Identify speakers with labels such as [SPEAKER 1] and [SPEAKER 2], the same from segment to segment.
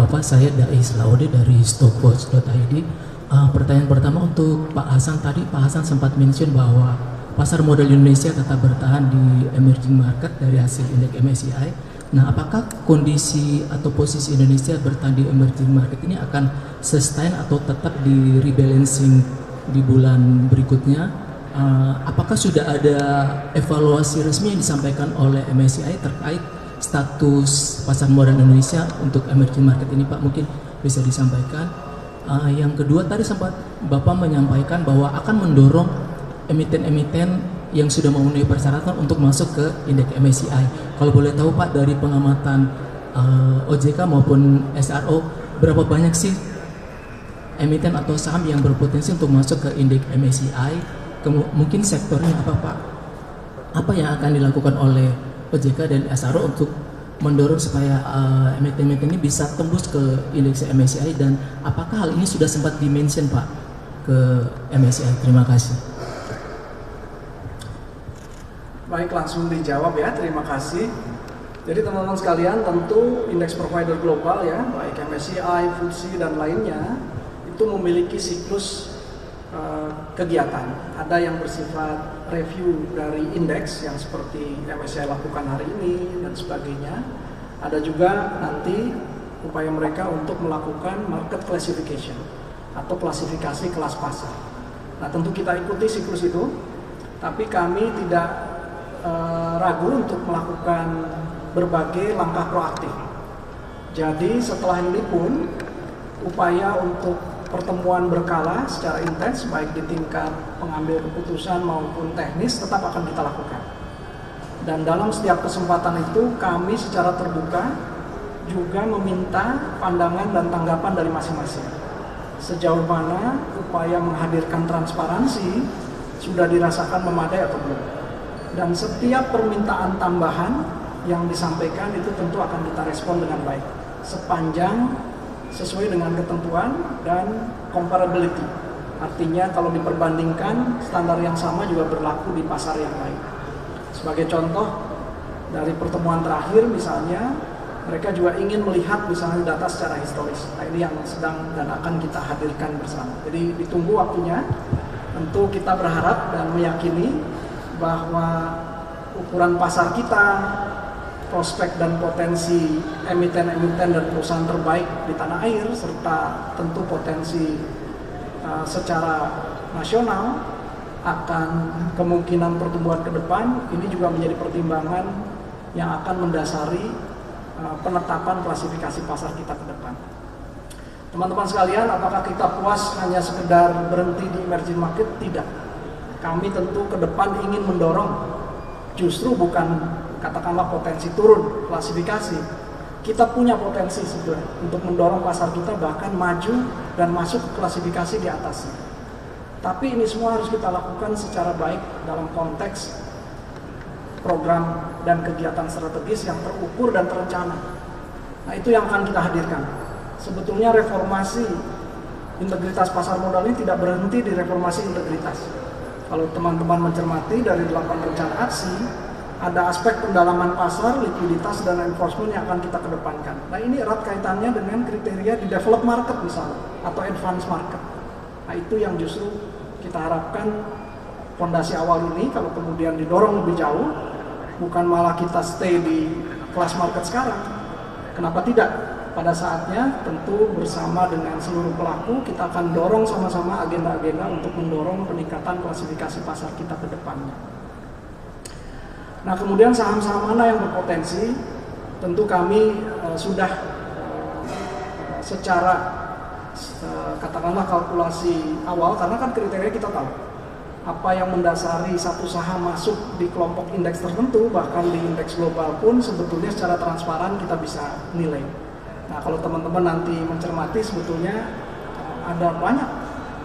[SPEAKER 1] Bapak, saya Dais Laude dari stockwatch.id. Pertanyaan pertama untuk Pak Hasan. Tadi Pak Hasan sempat mention bahwa pasar modal Indonesia tetap bertahan di emerging market dari hasil indeks MSCI. Nah, apakah kondisi atau posisi Indonesia bertahan di emerging market ini akan sustain atau tetap di rebalancing di bulan berikutnya? Apakah sudah ada evaluasi resmi yang disampaikan oleh MSCI terkait status pasar modal Indonesia untuk emerging market ini, Pak? Mungkin bisa disampaikan. Yang kedua, tadi sempat Bapak menyampaikan bahwa akan mendorong emiten-emiten yang sudah memenuhi persyaratan untuk masuk ke indeks MSCI. Kalau boleh tahu Pak, dari pengamatan OJK maupun SRO, berapa banyak sih emiten atau saham yang berpotensi untuk masuk ke indeks MSCI? Mungkin sektornya apa Pak? Apa yang akan dilakukan oleh OJK dan SRO untuk mendorong supaya emiten-emiten ini bisa tembus ke indeks MSCI, dan apakah hal ini sudah sempat dimention Pak ke MSCI? Terima kasih.
[SPEAKER 2] Baik, langsung dijawab ya, terima kasih. Jadi teman-teman sekalian, tentu indeks provider global ya, baik MSCI, FTSE dan lainnya, itu memiliki siklus kegiatan. Ada yang bersifat review dari indeks yang seperti MSCI lakukan hari ini dan sebagainya. Ada juga nanti upaya mereka untuk melakukan market classification atau klasifikasi kelas pasar. Nah, tentu kita ikuti siklus itu, tapi kami tidak ragu untuk melakukan berbagai langkah proaktif. Jadi setelah ini pun upaya untuk pertemuan berkala secara intens baik di tingkat pengambil keputusan maupun teknis tetap akan kita lakukan. Dan dalam setiap kesempatan itu kami secara terbuka juga meminta pandangan dan tanggapan dari masing-masing. Sejauh mana upaya menghadirkan transparansi sudah dirasakan memadai atau belum. Dan setiap permintaan tambahan yang disampaikan itu tentu akan kita respon dengan baik sepanjang sesuai dengan ketentuan dan comparability. Artinya kalau diperbandingkan, standar yang sama juga berlaku di pasar yang lain. Sebagai contoh, dari pertemuan terakhir misalnya, mereka juga ingin melihat misalnya data secara historis. Nah, ini yang sedang dan akan kita hadirkan bersama. Jadi ditunggu waktunya. Tentu kita berharap dan meyakini bahwa ukuran pasar kita, prospek dan potensi emiten-emiten dan perusahaan terbaik di tanah air, serta tentu potensi secara nasional akan kemungkinan pertumbuhan ke depan, ini juga menjadi pertimbangan yang akan mendasari penetapan klasifikasi pasar kita ke depan. Teman-teman sekalian, apakah kita puas hanya sekedar berhenti di emerging market? Tidak. Kami tentu ke depan ingin mendorong, justru bukan katakanlah potensi turun klasifikasi. Kita punya potensi sebenarnya untuk mendorong pasar kita bahkan maju dan masuk ke klasifikasi di atasnya. Tapi ini semua harus kita lakukan secara baik dalam konteks program dan kegiatan strategis yang terukur dan terencana. Nah, itu yang akan kita hadirkan. Sebetulnya reformasi integritas pasar modal ini tidak berhenti di reformasi integritas. Kalau teman-teman mencermati dari 8 rencana aksi, ada aspek pendalaman pasar, likuiditas, dan enforcement yang akan kita kedepankan. Nah, ini erat kaitannya dengan kriteria di developed market misalnya, atau advanced market. Nah, itu yang justru kita harapkan fondasi awal ini kalau kemudian didorong lebih jauh, bukan malah kita stay di kelas market sekarang. Kenapa tidak? Pada saatnya tentu bersama dengan seluruh pelaku kita akan dorong sama-sama agenda-agenda untuk mendorong peningkatan klasifikasi pasar kita ke depannya. Nah, kemudian saham-saham mana yang berpotensi? Tentu kami sudah secara katakanlah kalkulasi awal, karena kan kriteria kita tahu apa yang mendasari satu saham masuk di kelompok indeks tertentu, bahkan di indeks global pun sebetulnya secara transparan kita bisa nilai. Nah, kalau teman-teman nanti mencermati, sebetulnya ada banyak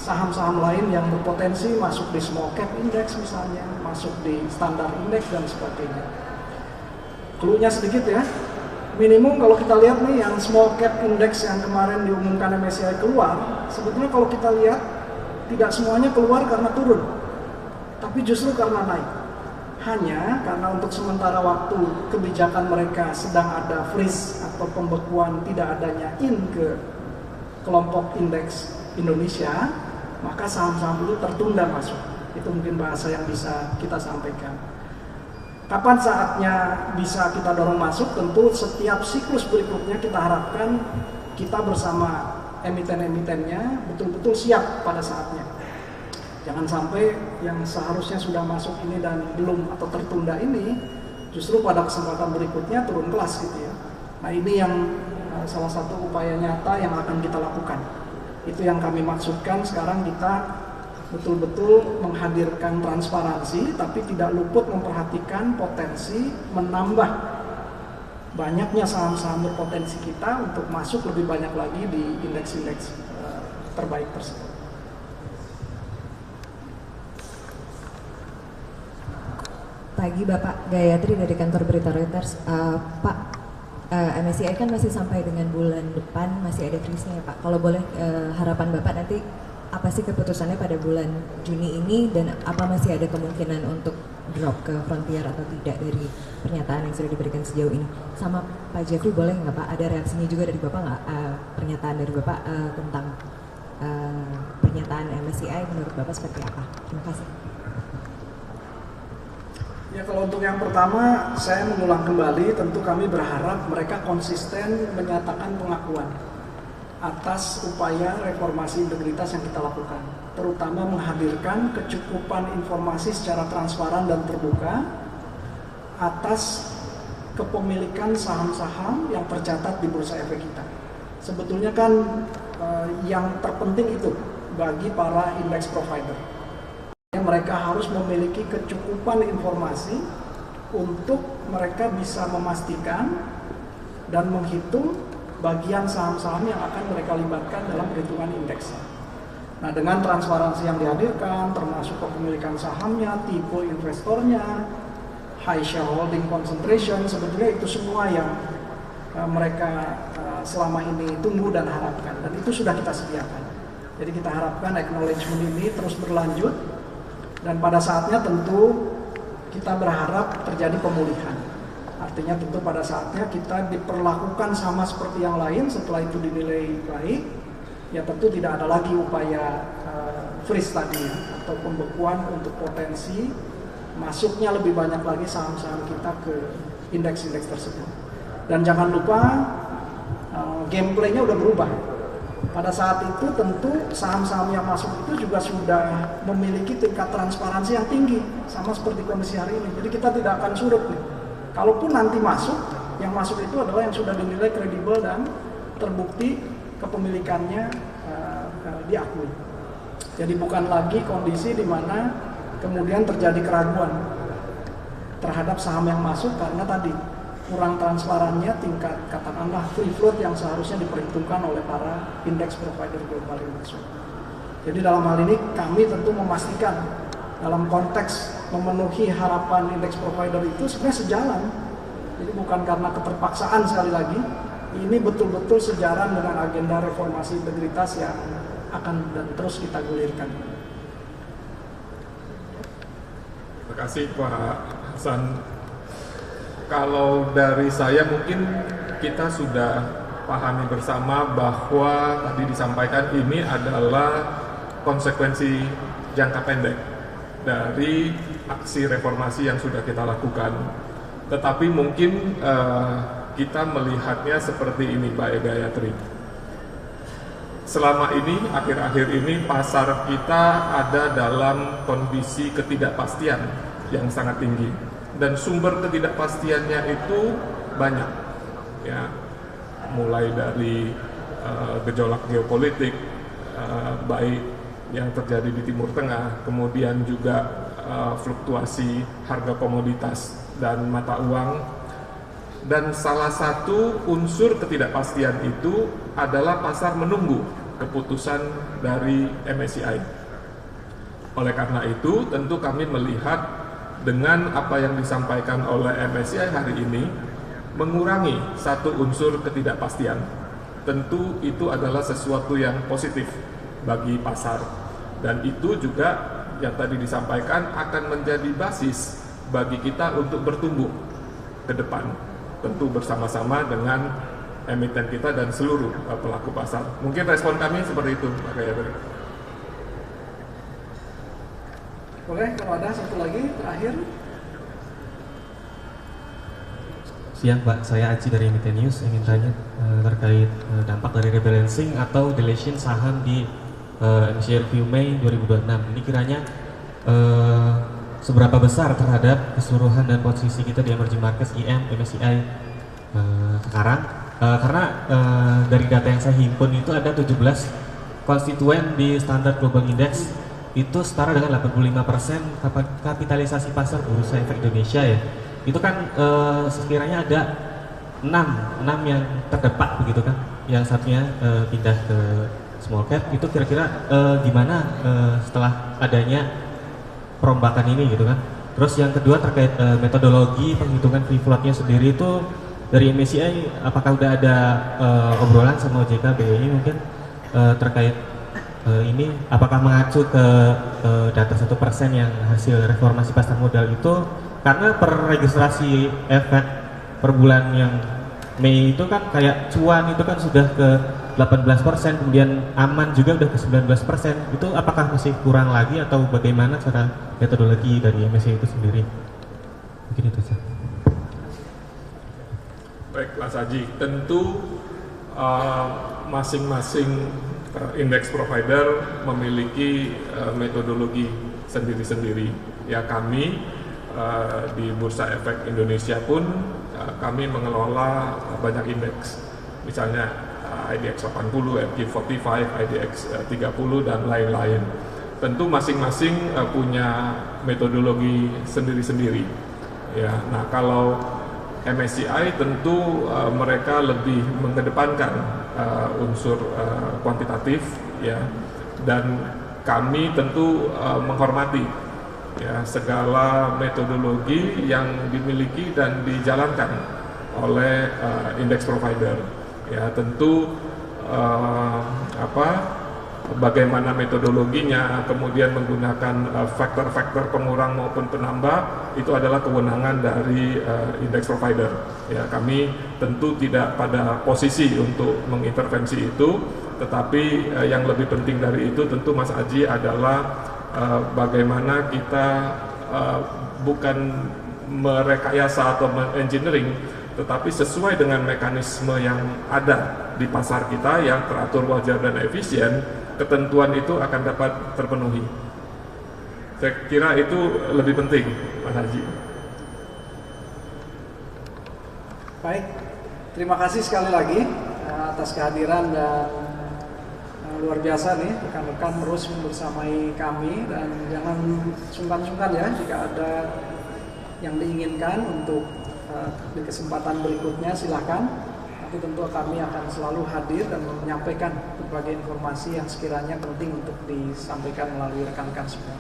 [SPEAKER 2] saham-saham lain yang berpotensi masuk di small cap index misalnya, masuk di standar index dan sebagainya. Cluenya sedikit ya, minimum kalau kita lihat nih yang small cap index yang kemarin diumumkan MSCI keluar, sebetulnya kalau kita lihat tidak semuanya keluar karena turun, tapi justru karena naik. Hanya karena untuk sementara waktu kebijakan mereka sedang ada freeze atau atau pembekuan tidak adanya ke kelompok indeks Indonesia, maka saham-saham itu tertunda masuk. Itu mungkin bahasa yang bisa kita sampaikan. Kapan saatnya bisa kita dorong masuk? Tentu setiap siklus berikutnya kita harapkan kita bersama emiten-emitennya betul-betul siap pada saatnya. Jangan sampai yang seharusnya sudah masuk ini dan belum atau tertunda ini justru pada kesempatan berikutnya turun kelas gitu ya. Nah ini yang salah satu upaya nyata yang akan kita lakukan. Itu yang kami maksudkan sekarang kita betul-betul menghadirkan transparansi tapi tidak luput memperhatikan potensi menambah banyaknya saham-saham berpotensi kita untuk masuk lebih banyak lagi di indeks-indeks terbaik tersebut.
[SPEAKER 3] Pagi Bapak Gayatri dari kantor berita Reuters. Pak, MSCI kan masih sampai dengan bulan depan masih ada freeze-nya ya Pak. Kalau boleh harapan Bapak nanti apa sih keputusannya pada bulan Juni ini dan apa masih ada kemungkinan untuk drop ke frontier atau tidak dari pernyataan yang sudah diberikan sejauh ini? Sama Pak Jeffrey boleh nggak Pak ada reaksinya juga dari Bapak nggak pernyataan dari Bapak tentang pernyataan MSCI menurut Bapak seperti apa? Terima kasih.
[SPEAKER 2] Ya kalau untuk yang pertama saya mengulang kembali tentu kami berharap mereka konsisten menyatakan pengakuan atas upaya reformasi integritas yang kita lakukan, terutama menghadirkan kecukupan informasi secara transparan dan terbuka atas kepemilikan saham-saham yang tercatat di Bursa Efek kita. Sebetulnya kan yang terpenting itu bagi para index provider. Mereka harus memiliki kecukupan informasi untuk mereka bisa memastikan dan menghitung bagian saham-saham yang akan mereka libatkan dalam perhitungan indeks. Nah, dengan transparansi yang dihadirkan, termasuk kepemilikan sahamnya, tipe investornya, high shareholding concentration, sebetulnya itu semua yang mereka selama ini tunggu dan harapkan, dan itu sudah kita sediakan. Jadi kita harapkan acknowledgement ini terus berlanjut. Dan pada saatnya tentu kita berharap terjadi pemulihan. Artinya tentu pada saatnya kita diperlakukan sama seperti yang lain setelah itu dinilai baik. Ya tentu tidak ada lagi upaya freeze tadi ya, atau pembekuan untuk potensi masuknya lebih banyak lagi saham-saham kita ke indeks-indeks tersebut. Dan jangan lupa gameplaynya udah berubah. Pada saat itu tentu saham-saham yang masuk itu juga sudah memiliki tingkat transparansi yang tinggi, sama seperti kondisi hari ini. Jadi kita tidak akan surut nih. Kalaupun nanti masuk, yang masuk itu adalah yang sudah dinilai kredibel dan terbukti kepemilikannya diakui. Jadi bukan lagi kondisi di mana kemudian terjadi keraguan terhadap saham yang masuk karena tadi kurang transparannya tingkat katakanlah free float yang seharusnya diperhitungkan oleh para index provider global yang masuk. Jadi dalam hal ini kami tentu memastikan dalam konteks memenuhi harapan index provider itu sebenarnya sejalan. Jadi bukan karena keterpaksaan sekali lagi, ini betul-betul sejalan dengan agenda reformasi integritas yang akan dan terus kita gulirkan.
[SPEAKER 4] Terima kasih Pak Hasan. Kalau dari saya mungkin kita sudah pahami bersama bahwa tadi disampaikan ini adalah konsekuensi jangka pendek dari aksi reformasi yang sudah kita lakukan. Tetapi mungkin kita melihatnya seperti ini Pak Gayatri. Selama ini, akhir-akhir ini pasar kita ada dalam kondisi ketidakpastian yang sangat tinggi. Dan sumber ketidakpastiannya itu banyak, ya, mulai dari gejolak geopolitik, baik yang terjadi di Timur Tengah, kemudian juga fluktuasi harga komoditas dan mata uang. Dan salah satu unsur ketidakpastian itu adalah pasar menunggu keputusan dari MSCI. Oleh karena itu, tentu kami melihat dengan apa yang disampaikan oleh MSCI hari ini mengurangi satu unsur ketidakpastian. Tentu itu adalah sesuatu yang positif bagi pasar, dan itu juga yang tadi disampaikan akan menjadi basis bagi kita untuk bertumbuh ke depan, tentu bersama-sama dengan emiten kita dan seluruh pelaku pasar. Mungkin respon kami seperti itu, Pak Gayatri.
[SPEAKER 2] Boleh, kalau ada satu lagi terakhir.
[SPEAKER 5] Siang Pak, saya Aji dari Emiten News ingin tanya terkait dampak dari rebalancing atau deletion saham di MSCI Review Mei 2026. Ini kiranya seberapa besar terhadap keseluruhan dan posisi kita di emerging markets IM, MSCI sekarang? Karena dari data yang saya himpun itu ada 17 konstituen di Standard Global Index itu setara dengan 85% kapitalisasi pasar Bursa Efek Indonesia ya. Itu kan sekiranya ada 6 yang terdepak begitu kan, yang satunya pindah ke small cap. Itu kira-kira gimana setelah adanya perombakan ini gitu kan. Terus yang kedua terkait metodologi penghitungan free floatnya sendiri itu dari MSCI, apakah udah ada obrolan sama OJK BI mungkin terkait ini, apakah mengacu ke data 1% yang hasil reformasi pasar modal itu, karena per registrasi efek per bulan yang Mei itu kan kayak cuan itu kan sudah ke 18%, kemudian aman juga udah ke 19%. Itu apakah masih kurang lagi atau bagaimana cara metodologi dari MSCI itu sendiri? Mungkin itu saja.
[SPEAKER 4] Baik, Mas Haji, tentu masing-masing index provider memiliki metodologi sendiri-sendiri. Ya, kami di Bursa Efek Indonesia pun kami mengelola banyak indeks, misalnya IDX 80, FG45, IDX 30 dan lain-lain. Tentu masing-masing punya metodologi sendiri-sendiri. Ya, nah kalau MSCI tentu mereka lebih mengedepankan unsur kuantitatif, ya, dan kami tentu menghormati ya segala metodologi yang dimiliki dan dijalankan oleh index provider. Ya, tentu bagaimana metodologinya, kemudian menggunakan faktor-faktor pengurang maupun penambah, itu adalah kewenangan dari index provider. Ya, kami tentu tidak pada posisi untuk mengintervensi itu, tetapi yang lebih penting dari itu tentu Mas Aji adalah bagaimana kita bukan merekayasa atau engineering, tetapi sesuai dengan mekanisme yang ada di pasar kita yang teratur, wajar dan efisien, ketentuan itu akan dapat terpenuhi. Saya kira itu lebih penting, Mas Haji.
[SPEAKER 2] Baik, terima kasih sekali lagi atas kehadiran dan luar biasa nih rekan-rekan terus membersamai kami, dan jangan sungkan-sungkan ya jika ada yang diinginkan untuk di kesempatan berikutnya silahkan. Nanti tentu kami akan selalu hadir dan menyampaikan berbagai informasi yang sekiranya penting untuk disampaikan melalui rekan-rekan semua.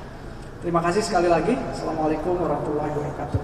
[SPEAKER 2] Terima kasih sekali lagi. Assalamualaikum warahmatullahi wabarakatuh.